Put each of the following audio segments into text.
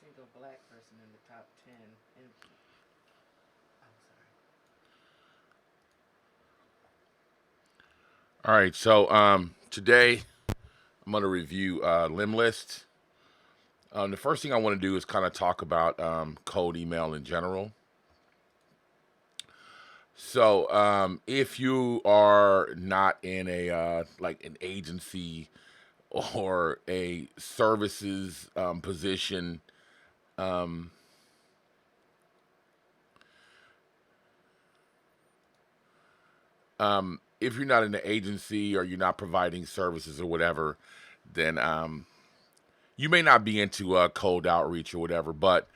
single black person in the top 10. In, I'm sorry. All right, so today I'm going to review Lemlist. The first thing I want to do is kind of talk about cold email in general. So if you are not in a like an agency or a services position, um, if you're not in the agency or you're not providing services or whatever, then you may not be into cold outreach or whatever. But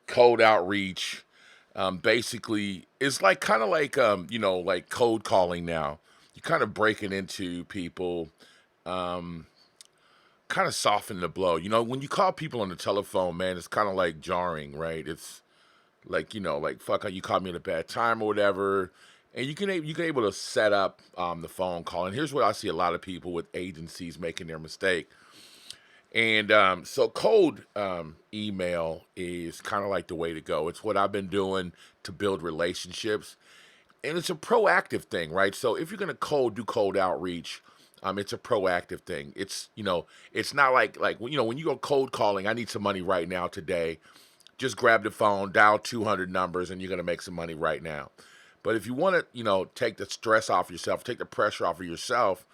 cold outreach basically is like kind of like like cold calling now. You're kind of breaking into people, um, kind of soften the blow. When you call people on the telephone, man, it's kind of like jarring, right? It's like like fuck, you called me at a bad time or whatever. And you can able to set up the phone call. And here's where I see a lot of people with agencies making their mistake. And so cold email is kind of like the way to go. It's what I've been doing to build relationships. And it's a proactive thing, right? So if you're going to do cold outreach, it's a proactive thing. It's not like when you go cold calling, I need some money right now today. Just grab the phone, dial 200 numbers, and you're going to make some money right now. But if you want to, take the stress off yourself, take the pressure off of yourself,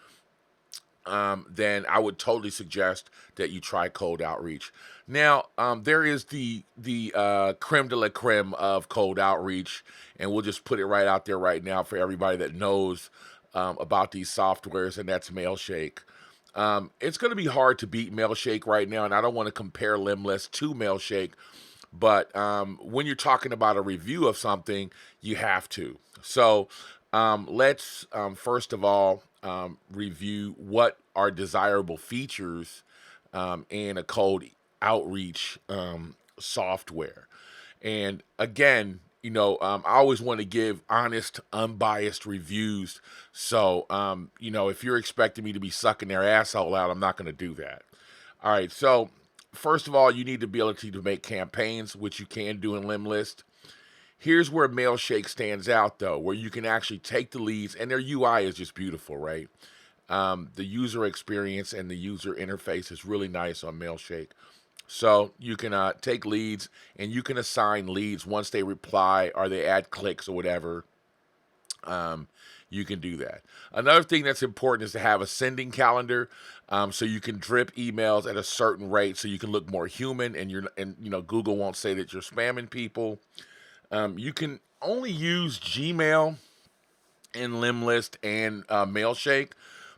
then I would totally suggest that you try cold outreach. Now, there is the creme de la creme of cold outreach, and we'll just put it right out there right now for everybody that knows about these softwares, and that's Mailshake. It's going to be hard to beat Mailshake right now, and I don't want to compare Lemlist to Mailshake, but when you're talking about a review of something, you have to. So let's first of all review what are desirable features in a cold outreach software. And again, I always want to give honest, unbiased reviews. So, if you're expecting me to be sucking their asshole out, I'm not going to do that. All right. So, first of all, you need the ability to make campaigns, which you can do in Lemlist. Here's where Mailshake stands out, though, where you can actually take the leads, and their UI is just beautiful, right? The user experience and the user interface is really nice on Mailshake. So you can take leads and you can assign leads once they reply or they add clicks or whatever. Um, you can do that. Another thing that's important is to have a sending calendar, so you can drip emails at a certain rate, so you can look more human, and Google won't say that you're spamming people. You can only use Gmail in Lemlist and Mailshake.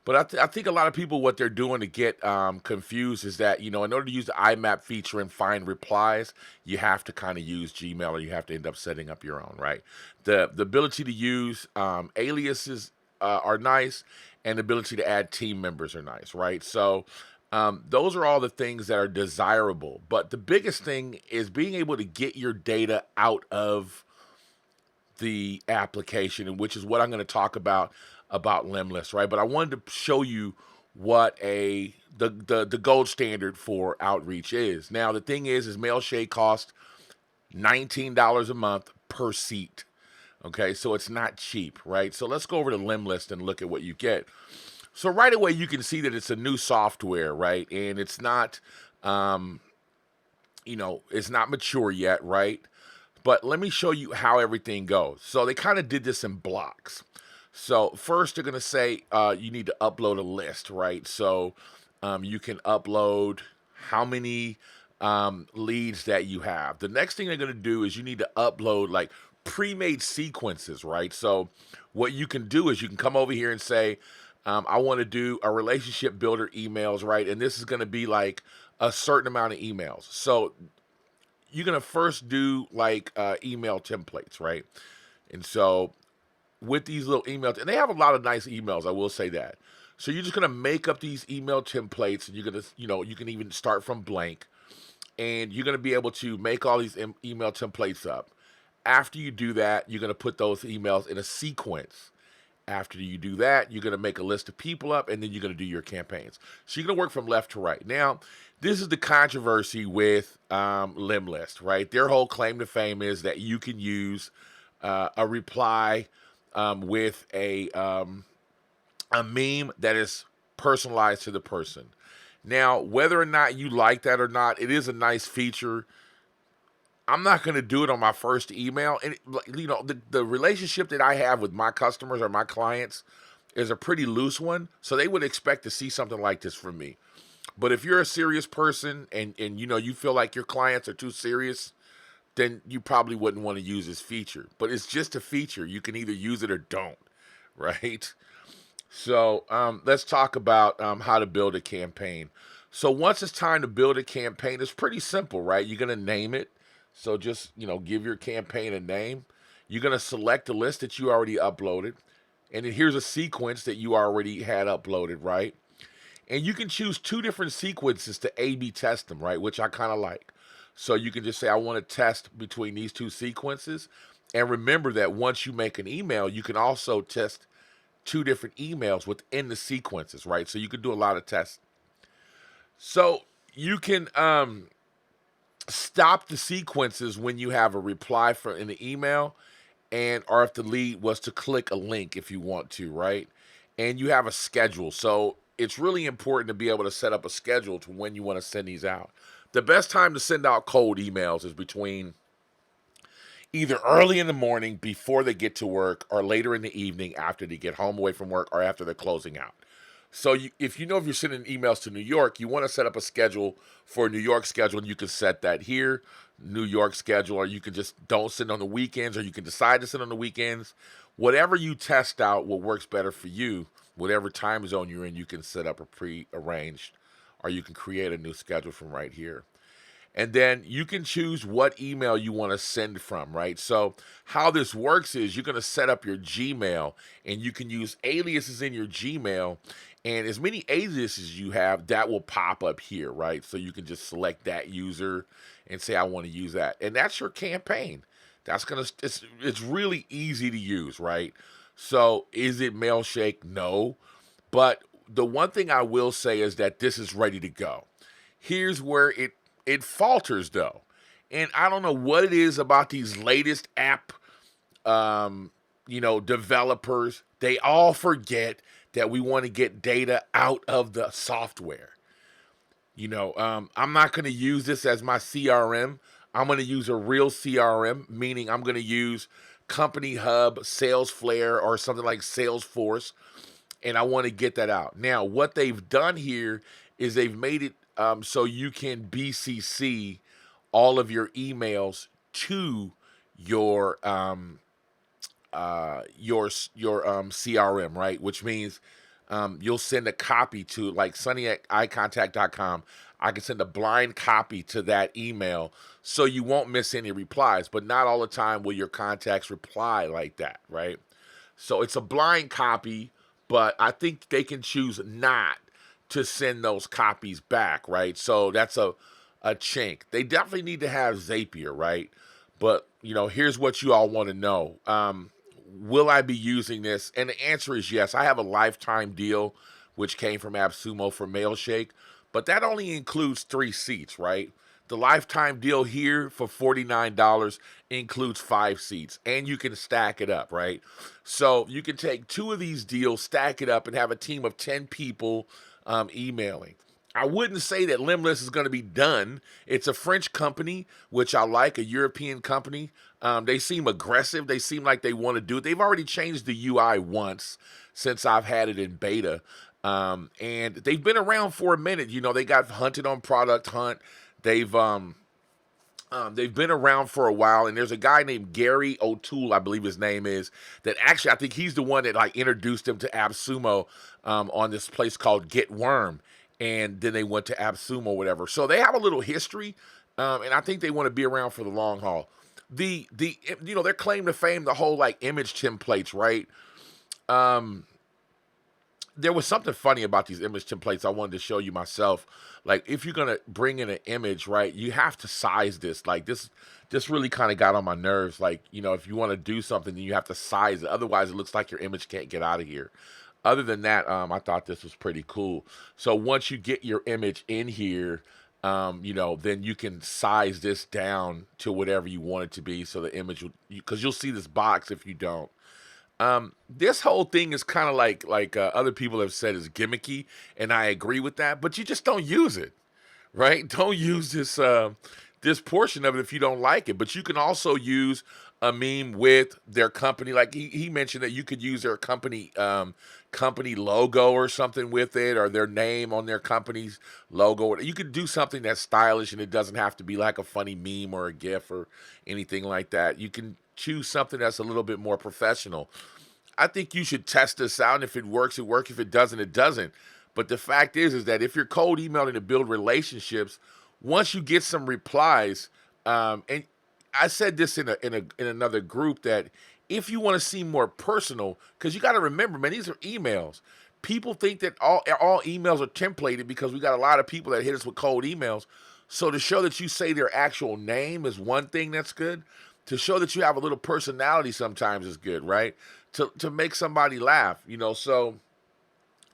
But I think a lot of people, what they're doing to get confused is that, in order to use the IMAP feature and find replies, you have to kind of use Gmail, or you have to end up setting up your own, right? The ability to use aliases are nice, and the ability to add team members are nice, right? So those are all the things that are desirable. But the biggest thing is being able to get your data out of the application, and which is what I'm going to talk about Lemlist, right? But I wanted to show you what the gold standard for outreach is. Now the thing is Mailshake costs $19 a month per seat. Okay, so it's not cheap, right? So let's go over to Lemlist and look at what you get. So right away you can see that it's a new software, right? And it's not it's not mature yet, right? But let me show you how everything goes. So they kind of did this in blocks. So first they're going to say you need to upload a list, right? So you can upload how many leads that you have. The next thing they're going to do is you need to upload like pre-made sequences, right? So what you can do is you can come over here and say, I want to do a relationship builder emails, right? And this is going to be like a certain amount of emails. So you're going to first do like email templates, right? And so with these little emails, and they have a lot of nice emails, I will say that. So you're just going to make up these email templates, and you're going to, you can even start from blank, and you're going to be able to make all these email templates up. After you do that, you're going to put those emails in a sequence. After you do that, you're going to make a list of people up, and then you're going to do your campaigns. So you're going to work from left to right. Now, this is the controversy with Lemlist, right? Their whole claim to fame is that you can use a reply with a meme that is personalized to the person. Now, whether or not you like that or not, it is a nice feature. I'm not going to do it on my first email. And, the relationship that I have with my customers or my clients is a pretty loose one. So they would expect to see something like this from me. But if you're a serious person and you feel like your clients are too serious, then you probably wouldn't want to use this feature. But it's just a feature. You can either use it or don't, right? So let's talk about how to build a campaign. So once it's time to build a campaign, it's pretty simple, right? You're going to name it. So just, give your campaign a name. You're going to select the list that you already uploaded. And then here's a sequence that you already had uploaded, right? And you can choose 2 different sequences to A/B test them, right? Which I kind of like. So you can just say, I want to test between these 2 sequences. And remember that once you make an email, you can also test 2 different emails within the sequences, right? So you can do a lot of tests. So you can stop the sequences when you have a reply in the email, or if the lead was to click a link if you want to, right? And you have a schedule. So it's really important to be able to set up a schedule to when you want to send these out. The best time to send out cold emails is between either early in the morning before they get to work or later in the evening after they get home away from work or after they're closing out. So if you're sending emails to New York, you want to set up a schedule for a New York schedule, and you can set that here, New York schedule, or you can just don't send on the weekends, or you can decide to send on the weekends. Whatever you test out, what works better for you, whatever time zone you're in, you can set up a pre-arranged, or you can create a new schedule from right here. And then you can choose what email you want to send from, right? So how this works is you're going to set up your Gmail, and you can use aliases in your Gmail, and as many aliases you have, that will pop up here, right? So you can just select that user and say, I want to use that. And that's your campaign. It's really easy to use, right? So is it Mailshake? No. But the one thing I will say is that this is ready to go. Here's where it falters, though. And I don't know what it is about these latest app, developers. They all forget that we want to get data out of the software. I'm not going to use this as my CRM. I'm going to use a real CRM, meaning I'm going to use Company Hub, Salesflare, or something like Salesforce, and I want to get that out. Now, what they've done here is they've made it so you can BCC all of your emails to your CRM, right? Which means you'll send a copy to, like, Sonny at iContact.com. I can send a blind copy to that email so you won't miss any replies. But not all the time will your contacts reply like that, right? So it's a blind copy, but I think they can choose not to send those copies back, right? So that's a chink. They definitely need to have Zapier, right? But, here's what you all want to know. Will I be using this? And the answer is yes. I have a lifetime deal, which came from AppSumo for Mailshake, but that only includes 3 seats, right? The lifetime deal here for $49 includes 5 seats, and you can stack it up, right? So you can take 2 of these deals, stack it up, and have a team of 10 people emailing. I wouldn't say that Lemlist is going to be done. It's a French company, which I like, a European company. They seem aggressive. They seem like they want to do it. They've already changed the UI once since I've had it in beta. And they've been around for a minute. They got hunted on Product Hunt. They've been around for a while, and there's a guy named Gary O'Toole, I believe his name is, that actually I think he's the one that introduced him to AppSumo on this place called Get Worm, and then they went to AppSumo or whatever. So they have a little history, and I think they want to be around for the long haul. Their claim to fame, the whole image templates, right? there was something funny about these image templates I wanted to show you myself. Like, if you're gonna bring in an image, right, you have to size this. Like, this really kind of got on my nerves. Like, you know, if you want to do something, then you have to size it. Otherwise, it looks like your image can't get out of here. Other than that, I thought this was pretty cool. So once you get your image in here, you know, then you can size this down to whatever you want it to be. So the image, because you'll see this box if you don't. This whole thing is kind of like other people have said is gimmicky, and I agree with that. But you just don't use it, right? Don't use this portion of it if you don't like it. But you can also use a meme with their company. Like he mentioned that you could use their company logo or something with it, or their name on their company's logo. You could do something that's stylish, and it doesn't have to be like a funny meme or a GIF or anything like that. You can choose something that's a little bit more professional. I think you should test this out, and if it works, it works. If it doesn't, it doesn't. But the fact is that if you're cold emailing to build relationships, once you get some replies, and I said this in another group, that if you want to seem more personal, because you got to remember, man, these are emails. People think that all emails are templated because we got a lot of people that hit us with cold emails. So to show that you say their actual name is one thing that's good. To show that you have a little personality sometimes is good, right? To make somebody laugh, you know. So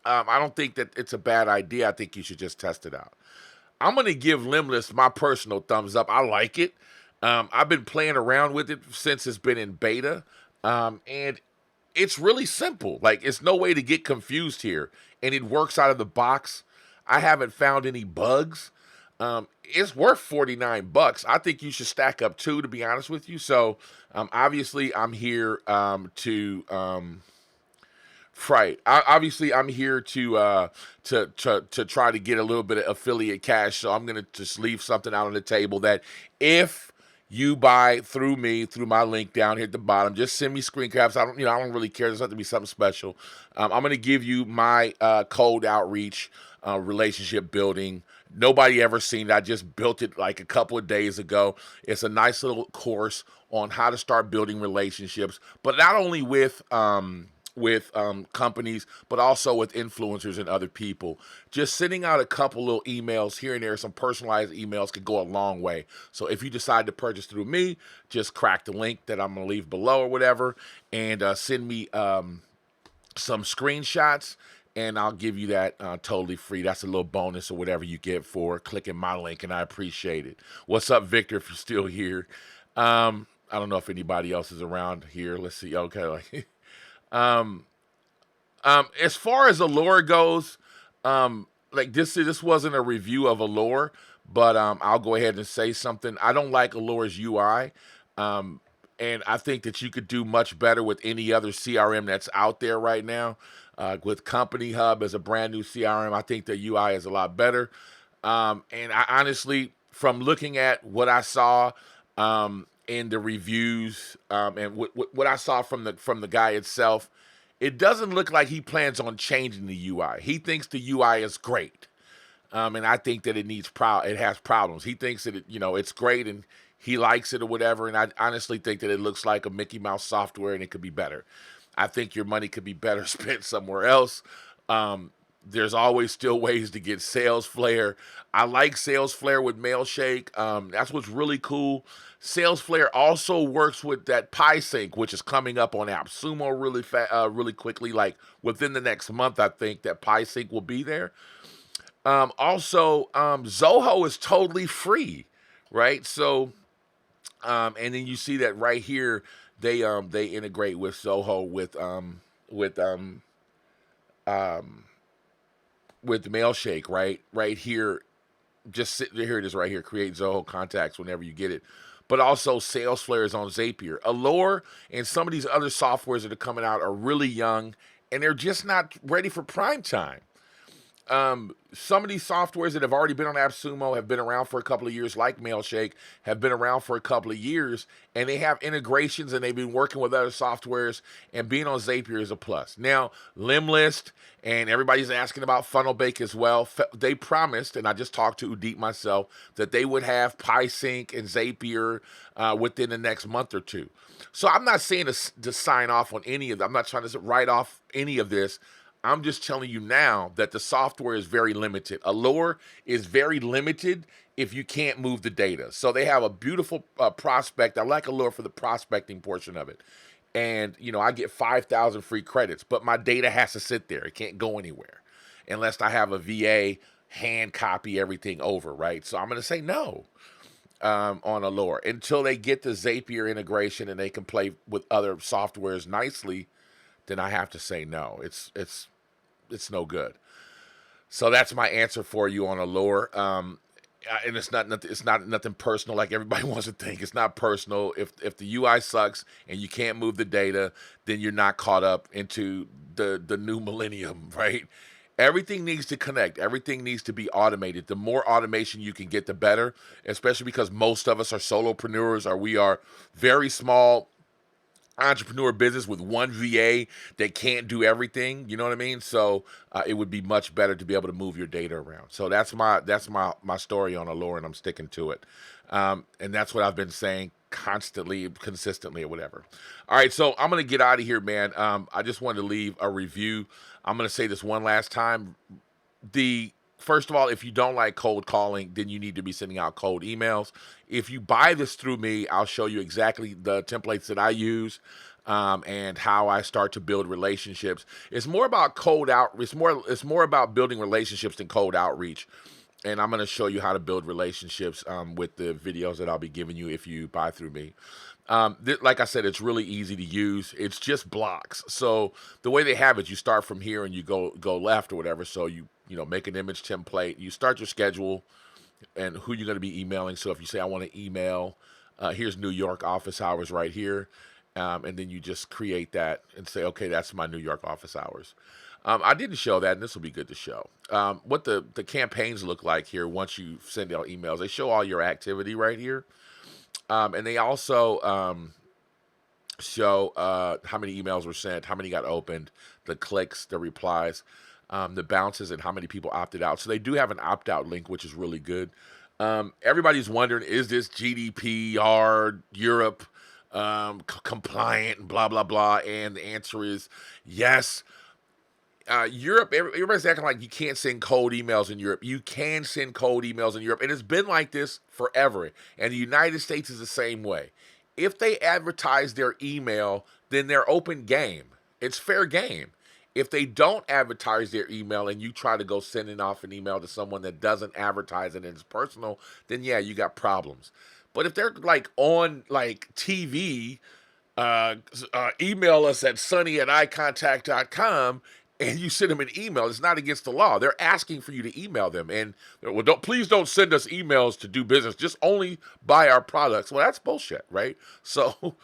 I don't think that it's a bad idea. I think you should just test it out. I'm going to give Lemlist my personal thumbs up. I like it. I've been playing around with it since it's been in beta. And it's really simple. Like, it's no way to get confused here. And it works out of the box. I haven't found any bugs. It's worth $49. I think you should stack up two, to be honest with you. So, obviously, I'm here obviously, I'm here to try to get a little bit of affiliate cash. So I'm gonna just leave something out on the table that if you buy through me, through my link down here at the bottom, just send me screen caps. I don't really care. There's not to be something special. I'm gonna give you my cold outreach relationship building. Nobody ever seen it. I just built it like a couple of days ago. It's a nice little course on how to start building relationships, but not only with companies, but also with influencers and other people. Just sending out a couple little emails here and there, some personalized emails, could go a long way. So if you decide to purchase through me, just crack the link that I'm going to leave below or whatever, and send me some screenshots, and I'll give you that totally free. That's a little bonus or whatever you get for clicking my link, and I appreciate it. What's up, Victor, if you're still here? I don't know if anybody else is around here. Let's see. Okay. As far as Allure goes, like this wasn't a review of Allure, but I'll go ahead and say something. I don't like Allure's UI, and I think that you could do much better with any other CRM that's out there right now. With Company Hub as a brand new CRM, I think the UI is a lot better. And I honestly, from looking at what I saw in the reviews and what I saw from the guy itself, it doesn't look like he plans on changing the UI. He thinks the UI is great, and I think that it has problems. He thinks that it's great and he likes it or whatever. And I honestly think that it looks like a Mickey Mouse software and it could be better. I think your money could be better spent somewhere else. There's always still ways to get Sales Flare. I like Sales Flare with Mailshake. That's what's really cool. Sales Flare also works with that PieSync, which is coming up on AppSumo really quickly. Like within the next month, I think that PieSync will be there. Also, Zoho is totally free, right? So, and then you see that right here, they integrate with Zoho with Mailshake, right here. Here it is right here. Create Zoho contacts whenever you get it. But also SalesFlare is on Zapier. Allure and some of these other softwares that are coming out are really young, and they're just not ready for prime time. Some of these softwares that have already been on AppSumo have been around for a couple of years, like Mailshake, have been around for a couple of years, and they have integrations, and they've been working with other softwares, and being on Zapier is a plus. Now, Lemlist, and everybody's asking about Funnelbake as well. They promised, and I just talked to Udit myself, that they would have PieSync and Zapier within the next month or two. So I'm not saying to sign off on any of them. I'm not trying to write off any of this. I'm just telling you now that the software is very limited. Allure is very limited if you can't move the data. So they have a beautiful prospect. I like Allure for the prospecting portion of it. And, I get 5,000 free credits, but my data has to sit there. It can't go anywhere unless I have a VA hand copy everything over, right? So I'm going to say no on Allure until they get the Zapier integration and they can play with other softwares nicely. Then I have to say no. It's no good. So that's my answer for you on Allure. And it's not nothing personal like everybody wants to think. It's not personal. If the UI sucks and you can't move the data, then you're not caught up into the new millennium, right? Everything needs to connect. Everything needs to be automated. The more automation you can get, the better, especially because most of us are solopreneurs or we are very small entrepreneur business with one VA that can't do everything. You know what I mean? So it would be much better to be able to move your data around. So that's my story on Allure, and I'm sticking to it. And that's what I've been saying constantly, consistently, or whatever. All right, so I'm gonna get out of here, man. I just wanted to leave a review. I'm gonna say this one last time. First of all, if you don't like cold calling, then you need to be sending out cold emails. If you buy this through me, I'll show you exactly the templates that I use and how I start to build relationships. It's more about cold out. It's more about building relationships than cold outreach. And I'm going to show you how to build relationships with the videos that I'll be giving you if you buy through me. Like I said, it's really easy to use. It's just blocks. So the way they have it, you start from here and you go left or whatever. So you make an image template. You start your schedule and who you're going to be emailing. So if you say, I want to email, here's New York office hours right here. And then you just create that and say, okay, that's my New York office hours. I didn't show that, and this will be good to show. What the campaigns look like here once you send out emails. They show all your activity right here. And they also show how many emails were sent, how many got opened, the clicks, the replies, the bounces, and how many people opted out. So they do have an opt-out link, which is really good. Everybody's wondering, is this Gdpr Europe compliant and blah, blah, blah? And the answer is yes. Europe, everybody's acting like you can't send cold emails in Europe. You can send cold emails in Europe, and it's been like this forever. And the United States is the same way. If they advertise their email, then they're open game. It's fair game. If they don't advertise their email and you try to go sending off an email to someone that doesn't advertise it and it's personal, then yeah, you got problems. But if they're like on like TV, email us at sonny@icontact.com and you send them an email, it's not against the law. They're asking for you to email them. And well, please don't send us emails to do business. Just only buy our products. Well, that's bullshit, right? So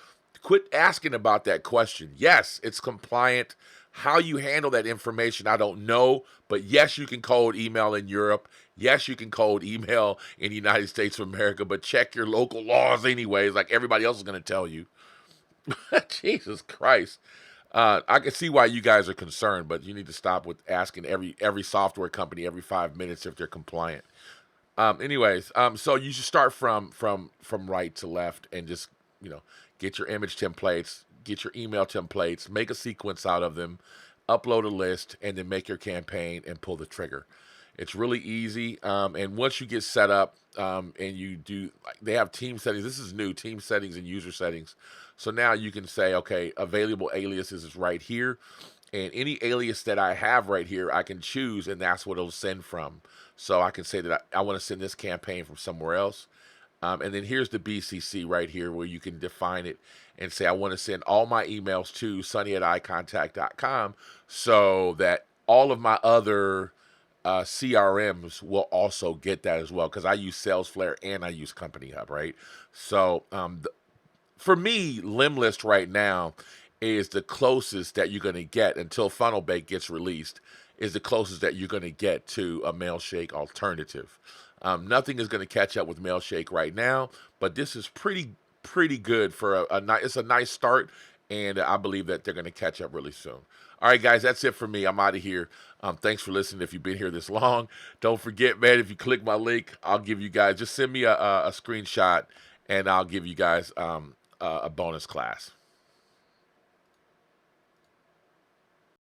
quit asking about that question. Yes, it's compliant. How you handle that information, I don't know. But yes, you can cold email in Europe. Yes, you can cold email in the United States of America. But check your local laws anyways, like everybody else is going to tell you. Jesus Christ. I can see why you guys are concerned, but you need to stop with asking every software company every 5 minutes if they're compliant. Anyways, so you should start from right to left and just get your image templates, get your email templates, make a sequence out of them, upload a list, and then make your campaign and pull the trigger. It's really easy, and once you get set up and you do, they have team settings. This is new, team settings and user settings. So now you can say, okay, available aliases is right here, and any alias that I have right here, I can choose, and that's what it'll send from. So I can say that I want to send this campaign from somewhere else. And then here's the BCC right here where you can define it and say, I want to send all my emails to sonny@icontact.com so that all of my other CRMs will also get that as well, because I use SalesFlare and I use Company Hub, right? So for me, Lemlist right now is the closest that you're going to get until FunnelBake gets released, is the closest that you're going to get to a Mailshake alternative. Nothing is going to catch up with Mailshake right now, but this is pretty good for it's a nice start, and I believe that they're going to catch up really soon. All right, guys, that's it for me. I'm out of here. Thanks for listening. If you've been here this long, don't forget, man, if you click my link, I'll give you guys, just send me a screenshot, and I'll give you guys a bonus class.